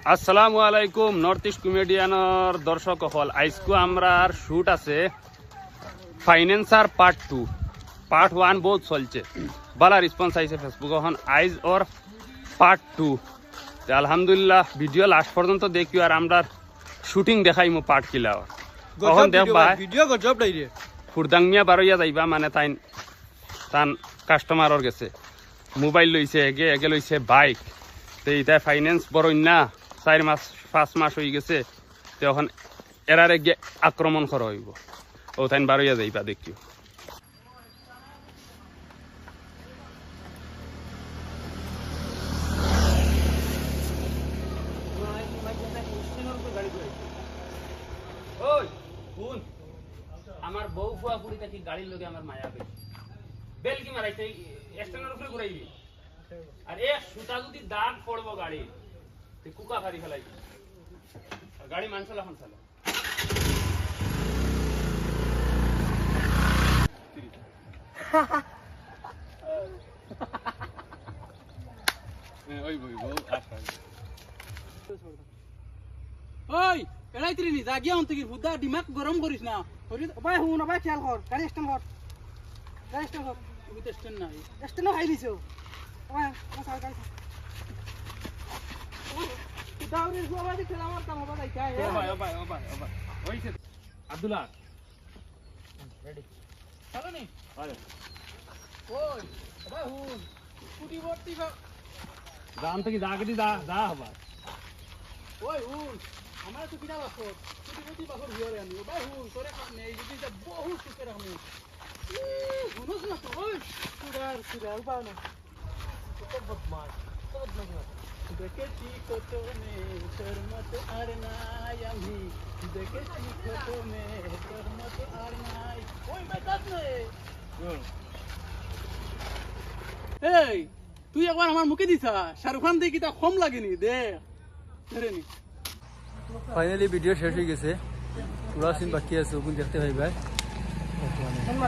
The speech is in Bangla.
আসসালামু আলাইকুম নর্থ ইস্ট কমেডিয়ানর দর্শক হল আজকে আমরা শুট আছে ফাইন্যান্সার পার্ট 2 পার্ট 1 বহুত চলছে বালা রেসপন্স আইছে ফেসবুক এখন আইজ ওর পার্ট 2 আলহামদুলিল্লাহ ভিডিও লাস্ট পর্যন্ত দেখিও আর আমরা শুটিং দেখাইমু পার্ট কিলা এখন দেখবা ভিডিও গজব ডাইরে ফুরদাংমিয়া বারইয়া যাইবা মানে তান কাস্টমারর গেছে মোবাইল লইছে এগে লইছে বাইক তো এটা ফাইন্যান্স বড়ই না 4 মাস 5 মাস হয়ে গেছে তো এখন এরারে গিয়ে আক্রমণ করা হইব ও তাই বারইয়া যাইবা দেখিও ওই কোন আমার বউ ফুয়া পুরি থাকি গাড়ির লগে আমার মায়া বেল কি মারাইছে স্ট্যান্ডের উপরে ঘুরাইবি আর এ সুতা যদি দাগ পড়বো গাড়ি তুই কুকা ফারি ফেলাই গাড়ি মানছিল এখন চালা ওই বই বউ আসা ওই এলাই তিরিনি জাগিয়া অন্ত কি বুদ্ধা দিমাগ গরম করিস না ভাই হুন ভাই খেয়াল কর গাড়ি স্ট্যান্ড কর তুমি তো স্ট্যান্ড নাই স্ট্যান্ড হাই দিছো ভাই সাল গাড়ি দাউরে জোবা দি খেলা মারতাম বাবা তাই কাই ও ভাই ওইছে আব্দুল্লাহ রেডি চলো নি আরে ওই ভাই হুন স্কুটি ভর্তি জান থেকে জাগদি দা হবা ওই হুন আমার তো কিনা বাসো স্কুটি ভর্তি বাসর হিয়ারে আমি ভাই হুন তোরে কাম নেই যদি বহুত সুখে রাখমু শুনোস না তো ওই সুদার উপায় না তো বদমাশ দেখেছি কত মে তোর মতো আর নাই আমি দেখেছি কত মে তোর মতো আর নাই ওই মেটাস নে এই তুই একবার আমার মুখে দিছা শাহরুখ খান দেখি তা কম লাগেনি দে ধরে নি ফাইনালি ভিডিও শেষ হয়ে গেছে পুরা সিন বাকি আছে ওগুলো দেখতে ভাই ভাই আমরা